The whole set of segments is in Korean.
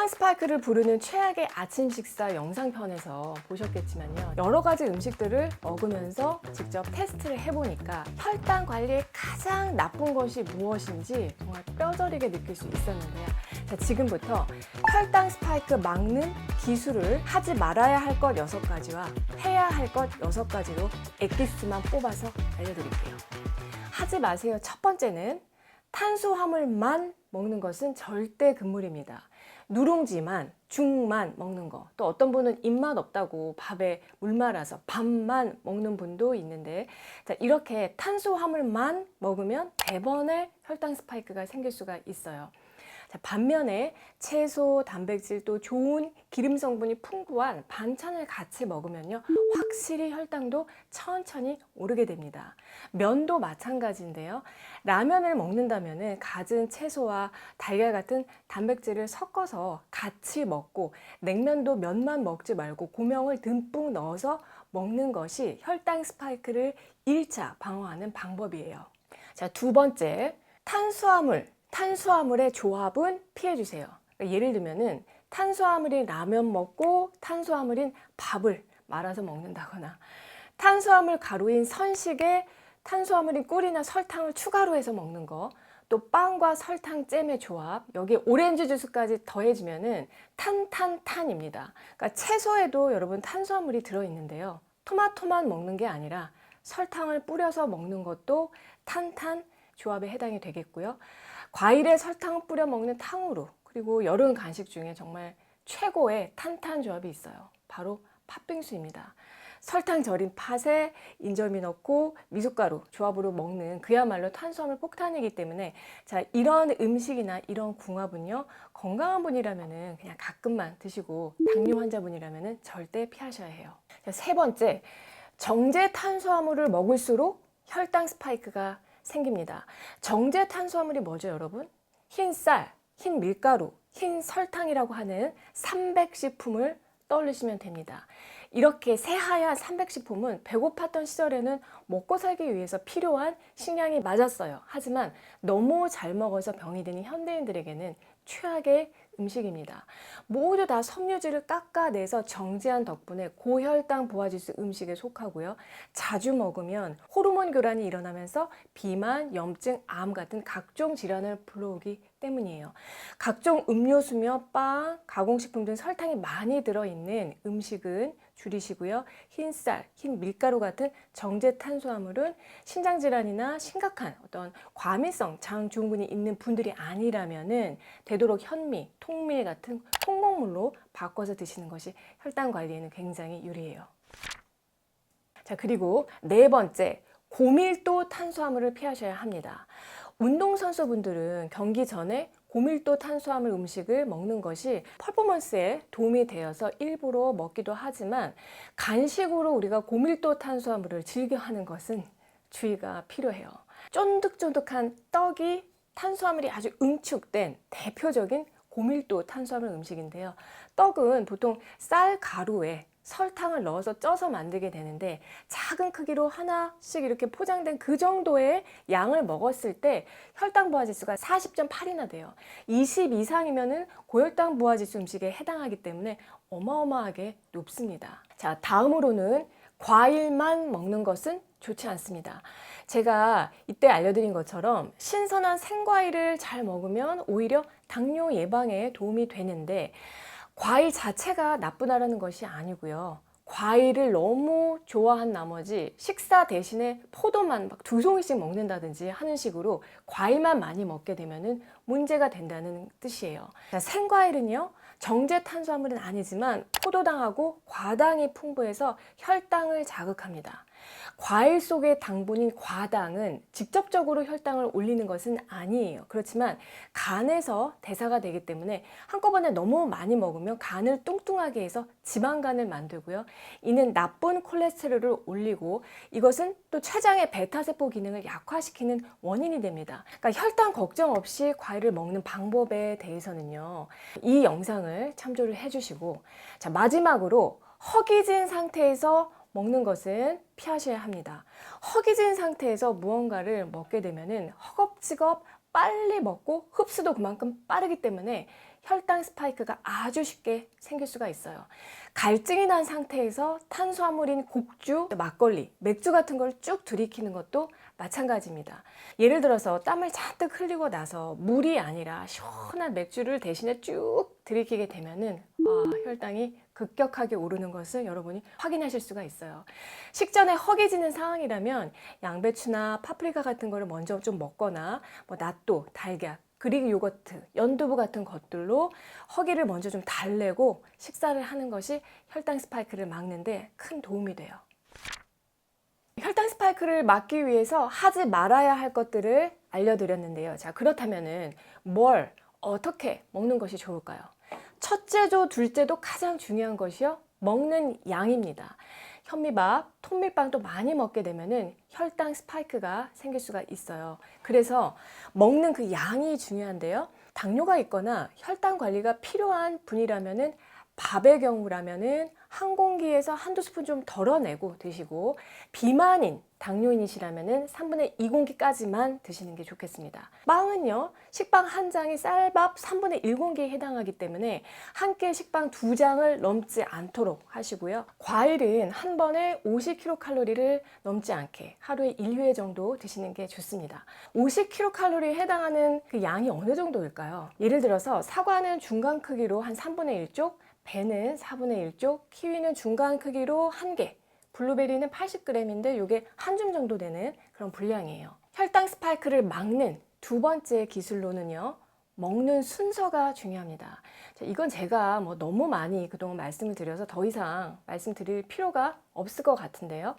혈당 스파이크를 부르는 최악의 아침 식사 영상편에서 보셨겠지만요. 여러 가지 음식들을 먹으면서 직접 테스트를 해보니까 혈당 관리에 가장 나쁜 것이 무엇인지 정말 뼈저리게 느낄 수 있었는데요. 자, 지금부터 혈당 스파이크 막는 기술을 하지 말아야 할 것 6가지와 해야 할 것 6가지로 엑기스만 뽑아서 알려드릴게요. 하지 마세요. 첫 번째는 탄수화물만 먹는 것은 절대 금물입니다. 누룽지만, 죽만 먹는 거. 또 어떤 분은 입맛 없다고 밥에 물 말아서 밥만 먹는 분도 있는데, 자, 이렇게 탄수화물만 먹으면 대번에 혈당 스파이크가 생길 수가 있어요. 자, 반면에 채소, 단백질 또 좋은 기름 성분이 풍부한 반찬을 같이 먹으면요, 확실히 혈당도 천천히 오르게 됩니다. 면도 마찬가지인데요. 라면을 먹는다면은 갖은 채소와 달걀 같은 단백질을 섞어서 같이 먹고, 냉면도 면만 먹지 말고 고명을 듬뿍 넣어서 먹는 것이 혈당 스파이크를 1차 방어하는 방법이에요. 자, 두 번째, 탄수화물의 조합은 피해주세요. 그러니까 예를 들면은 탄수화물인 라면 먹고 탄수화물인 밥을 말아서 먹는다거나, 탄수화물 가루인 선식에 탄수화물인 꿀이나 설탕을 추가로 해서 먹는 거, 또 빵과 설탕잼의 조합, 여기에 오렌지 주스까지 더해지면은 탄입니다. 그러니까 채소에도 여러분 탄수화물이 들어있는데요. 토마토만 먹는 게 아니라 설탕을 뿌려서 먹는 것도 탄 조합에 해당이 되겠고요. 과일에 설탕을 뿌려 먹는 탕후루, 그리고 여름 간식 중에 정말 최고의 탄 조합이 있어요. 바로 팥빙수입니다. 설탕 절인 팥에 인절미 넣고 미숫가루 조합으로 먹는 그야말로 탄수화물 폭탄이기 때문에, 자, 이런 음식이나 이런 궁합은요, 건강한 분이라면은 그냥 가끔만 드시고, 당뇨 환자분이라면은 절대 피하셔야 해요. 자, 세 번째, 정제 탄수화물을 먹을수록 혈당 스파이크가 생깁니다. 정제 탄수화물이 뭐죠, 여러분? 흰 쌀, 흰 밀가루, 흰 설탕이라고 하는 삼백식품을 떠올리시면 됩니다. 이렇게 새하얀 삼백식품은 배고팠던 시절에는 먹고 살기 위해서 필요한 식량이 맞았어요. 하지만 너무 잘 먹어서 병이 드는 현대인들에게는 최악의 음식입니다. 모두 다 섬유질을 깎아내서 정제한 덕분에 고혈당 부화지수 음식에 속하고요. 자주 먹으면 호르몬 교란이 일어나면서 비만, 염증, 암 같은 각종 질환을 불러오기 때문이에요. 각종 음료수며 빵, 가공식품 등 설탕이 많이 들어있는 음식은 줄이시고요. 흰쌀, 흰 밀가루 같은 정제 탄수화물은 신장질환이나 심각한 어떤 과민성 장증후군이 있는 분들이 아니라면은 되도록 현미, 통밀 같은 콩곡물로 바꿔서 드시는 것이 혈당 관리에는 굉장히 유리해요. 자, 그리고 네 번째, 고밀도 탄수화물을 피하셔야 합니다. 운동선수분들은 경기 전에 고밀도 탄수화물 음식을 먹는 것이 퍼포먼스에 도움이 되어서 일부러 먹기도 하지만, 간식으로 우리가 고밀도 탄수화물을 즐겨 하는 것은 주의가 필요해요. 쫀득쫀득한 떡이 탄수화물이 아주 응축된 대표적인 고밀도 탄수화물 음식인데요. 떡은 보통 쌀 가루에 설탕을 넣어서 쪄서 만들게 되는데, 작은 크기로 하나씩 이렇게 포장된 그 정도의 양을 먹었을 때 혈당 부하지수가 40.8이나 돼요. 20 이상이면은 고혈당 부하지수 음식에 해당하기 때문에 어마어마하게 높습니다. 자, 다음으로는 과일만 먹는 것은 좋지 않습니다. 제가 이때 알려드린 것처럼 신선한 생과일을 잘 먹으면 오히려 당뇨 예방에 도움이 되는데, 과일 자체가 나쁘다라는 것이 아니고요. 과일을 너무 좋아한 나머지 식사 대신에 포도만 막 2송이씩 먹는다든지 하는 식으로 과일만 많이 먹게 되면은 문제가 된다는 뜻이에요. 자, 생과일은요, 정제 탄수화물은 아니지만 포도당하고 과당이 풍부해서 혈당을 자극합니다. 과일 속의 당분인 과당은 직접적으로 혈당을 올리는 것은 아니에요. 그렇지만 간에서 대사가 되기 때문에 한꺼번에 너무 많이 먹으면 간을 뚱뚱하게 해서 지방간을 만들고요. 이는 나쁜 콜레스테롤을 올리고, 이것은 또 췌장의 베타세포 기능을 약화시키는 원인이 됩니다. 그러니까 혈당 걱정 없이 과일을 먹는 방법에 대해서는요, 이 영상을 참조를 해주시고, 자, 마지막으로 허기진 상태에서 먹는 것은 피하셔야 합니다. 허기진 상태에서 무언가를 먹게 되면은 허겁지겁 빨리 먹고 흡수도 그만큼 빠르기 때문에 혈당 스파이크가 아주 쉽게 생길 수가 있어요. 갈증이 난 상태에서 탄수화물인 곡주, 막걸리, 맥주 같은 걸 쭉 들이키는 것도 마찬가지입니다. 예를 들어서 땀을 잔뜩 흘리고 나서 물이 아니라 시원한 맥주를 대신에 쭉 들이키게 되면은 혈당이 급격하게 오르는 것을 여러분이 확인하실 수가 있어요. 식전에 허기지는 상황이라면 양배추나 파프리카 같은 거를 먼저 좀 먹거나 뭐 낫또, 달걀, 그릭 요거트, 연두부 같은 것들로 허기를 먼저 좀 달래고 식사를 하는 것이 혈당 스파이크를 막는데 큰 도움이 돼요. 혈당 스파이크를 막기 위해서 하지 말아야 할 것들을 알려드렸는데요. 자, 그렇다면은 뭘 어떻게 먹는 것이 좋을까요? 첫째도 둘째도 가장 중요한 것이요, 먹는 양입니다. 현미밥, 통밀빵도 많이 먹게 되면은 혈당 스파이크가 생길 수가 있어요. 그래서 먹는 그 양이 중요한데요. 당뇨가 있거나 혈당 관리가 필요한 분이라면은 밥의 경우라면은 한 공기에서 한두 스푼 좀 덜어내고 드시고, 비만인 당뇨인이시라면은 3분의 2공기까지만 드시는 게 좋겠습니다. 빵은요, 식빵 한 장이 쌀밥 3분의 1공기에 해당하기 때문에 한 끼 식빵 2장을 넘지 않도록 하시고요. 과일은 한 번에 50kcal를 넘지 않게 하루에 1회 정도 드시는 게 좋습니다. 50kcal에 해당하는 그 양이 어느 정도일까요? 예를 들어서 사과는 중간 크기로 한 3분의 1쪽, 배는 4분의 1쪽, 키위는 중간 크기로 1개, 블루베리는 80g인데 이게 한 줌 정도 되는 그런 분량이에요. 혈당 스파이크를 막는 두 번째 기술로는요, 먹는 순서가 중요합니다. 자, 이건 제가 뭐 너무 많이 그동안 말씀을 드려서 더 이상 말씀드릴 필요가 없을 것 같은데요.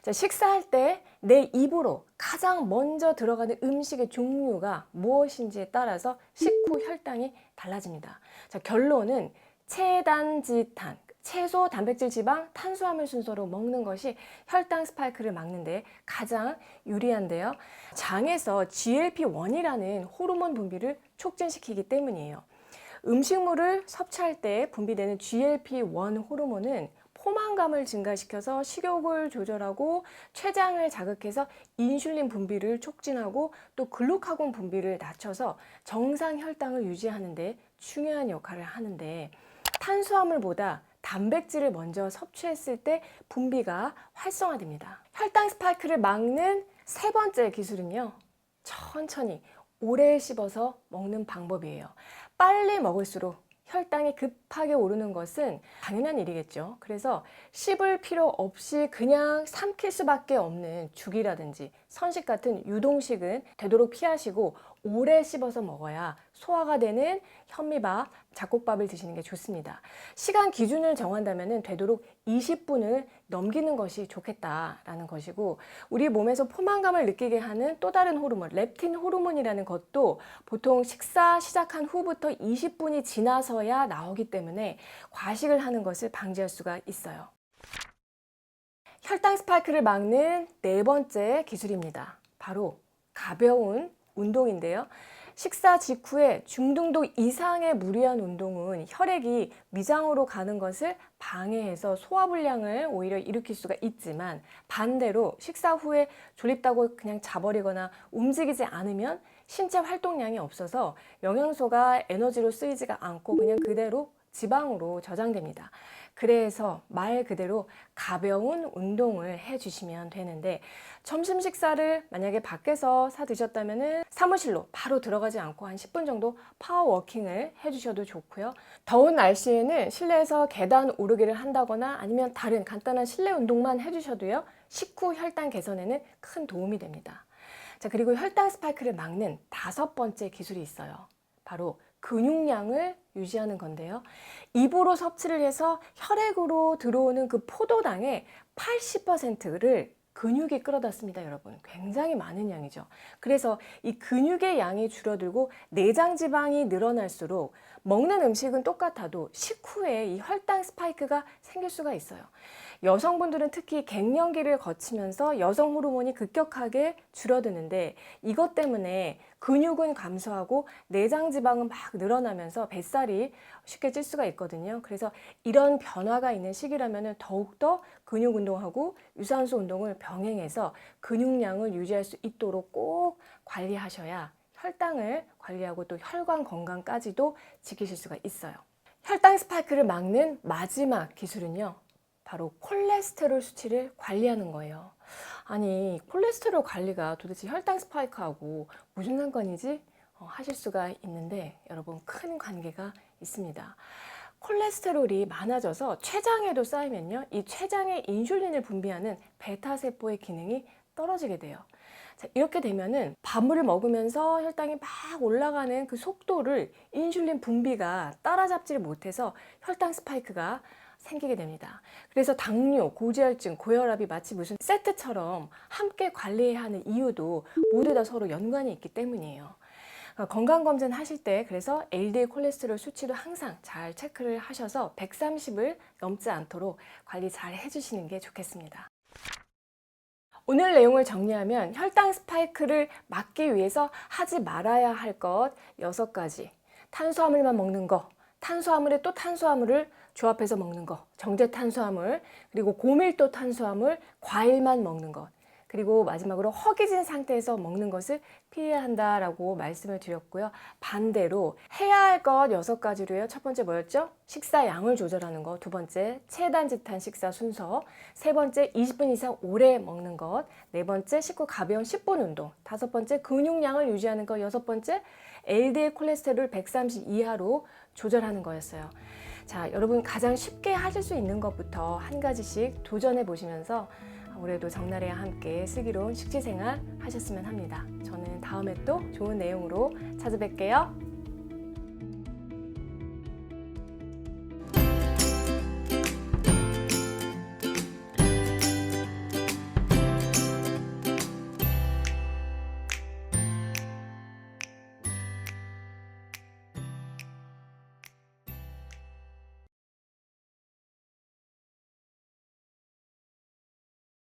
자, 식사할 때 내 입으로 가장 먼저 들어가는 음식의 종류가 무엇인지에 따라서 식후 혈당이 달라집니다. 자, 결론은 체단지탄, 채소, 단백질, 지방, 탄수화물 순서로 먹는 것이 혈당 스파이크를 막는데 가장 유리한데요. 장에서 GLP-1이라는 호르몬 분비를 촉진시키기 때문이에요. 음식물을 섭취할 때 분비되는 GLP-1 호르몬은 포만감을 증가시켜서 식욕을 조절하고 췌장을 자극해서 인슐린 분비를 촉진하고 또 글루카곤 분비를 낮춰서 정상 혈당을 유지하는 데 중요한 역할을 하는데, 탄수화물보다 단백질을 먼저 섭취했을 때 분비가 활성화됩니다. 혈당 스파이크를 막는 세 번째 기술은요, 천천히 오래 씹어서 먹는 방법이에요. 빨리 먹을수록 혈당이 급하게 오르는 것은 당연한 일이겠죠. 그래서 씹을 필요 없이 그냥 삼킬 수밖에 없는 죽이라든지 선식 같은 유동식은 되도록 피하시고 오래 씹어서 먹어야 소화가 되는 현미밥, 잡곡밥을 드시는 게 좋습니다. 시간 기준을 정한다면 되도록 20분을 넘기는 것이 좋겠다라는 것이고, 우리 몸에서 포만감을 느끼게 하는 또 다른 호르몬, 렙틴 호르몬이라는 것도 보통 식사 시작한 후부터 20분이 지나서야 나오기 때문에 과식을 하는 것을 방지할 수가 있어요. 혈당 스파이크를 막는 네 번째 기술입니다. 바로 가벼운 운동인데요. 식사 직후에 중등도 이상의 무리한 운동은 혈액이 위장으로 가는 것을 방해해서 소화불량을 오히려 일으킬 수가 있지만, 반대로 식사 후에 졸립다고 그냥 자버리거나 움직이지 않으면 신체 활동량이 없어서 영양소가 에너지로 쓰이지가 않고 그냥 그대로 지방으로 저장됩니다. 그래서 말 그대로 가벼운 운동을 해주시면 되는데, 점심 식사를 만약에 밖에서 사 드셨다면 사무실로 바로 들어가지 않고 한 10분 정도 파워워킹을 해주셔도 좋고요. 더운 날씨에는 실내에서 계단 오르기를 한다거나 아니면 다른 간단한 실내 운동만 해주셔도요, 식후 혈당 개선에는 큰 도움이 됩니다. 자, 그리고 혈당 스파이크를 막는 다섯 번째 기술이 있어요. 바로 근육량을 유지하는 건데요. 입으로 섭취를 해서 혈액으로 들어오는 그 포도당의 80%를 근육이 끌어다 씁니다, 여러분. 굉장히 많은 양이죠. 그래서 이 근육의 양이 줄어들고 내장 지방이 늘어날수록 먹는 음식은 똑같아도 식후에 이 혈당 스파이크가 생길 수가 있어요. 여성분들은 특히 갱년기를 거치면서 여성 호르몬이 급격하게 줄어드는데, 이것 때문에 근육은 감소하고 내장 지방은 막 늘어나면서 뱃살이 쉽게 찔 수가 있거든요. 그래서 이런 변화가 있는 시기라면 더욱더 근육 운동하고 유산소 운동을 병행해서 근육량을 유지할 수 있도록 꼭 관리하셔야 혈당을 관리하고 또 혈관 건강까지도 지키실 수가 있어요. 혈당 스파이크를 막는 마지막 기술은요, 바로 콜레스테롤 수치를 관리하는 거예요. 아니, 콜레스테롤 관리가 도대체 혈당 스파이크하고 무슨 상관이지? 하실 수가 있는데 여러분, 큰 관계가 있습니다. 콜레스테롤이 많아져서 췌장에도 쌓이면요, 이 췌장에 인슐린을 분비하는 베타세포의 기능이 떨어지게 돼요. 자, 이렇게 되면은 밥물을 먹으면서 혈당이 막 올라가는 그 속도를 인슐린 분비가 따라잡지를 못해서 혈당 스파이크가 생기게 됩니다. 그래서 당뇨, 고지혈증, 고혈압이 마치 무슨 세트처럼 함께 관리해야 하는 이유도 모두 다 서로 연관이 있기 때문이에요. 건강검진 하실 때 그래서 LDL 콜레스테롤 수치도 항상 잘 체크를 하셔서 130을 넘지 않도록 관리 잘 해주시는 게 좋겠습니다. 오늘 내용을 정리하면 혈당 스파이크를 막기 위해서 하지 말아야 할 것 6가지. 탄수화물만 먹는 거, 탄수화물에 또 탄수화물을 조합해서 먹는 거, 정제 탄수화물, 그리고 고밀도 탄수화물, 과일만 먹는 것, 그리고 마지막으로 허기진 상태에서 먹는 것을 피해야 한다라고 말씀을 드렸고요. 반대로 해야 할 것 6가지로요. 첫 번째 뭐였죠? 식사 양을 조절하는 거. 두 번째, 체단짓한 식사 순서. 세 번째, 20분 이상 오래 먹는 것. 네 번째, 쉽고 가벼운 10분 운동. 다섯 번째, 근육량을 유지하는 것. 여섯 번째, LDL 콜레스테롤 130 이하로 조절하는 거였어요. 자, 여러분 가장 쉽게 하실 수 있는 것부터 한 가지씩 도전해 보시면서 올해도 정나래와 함께 슬기로운 식지생활 하셨으면 합니다. 저는 다음에 또 좋은 내용으로 찾아뵐게요.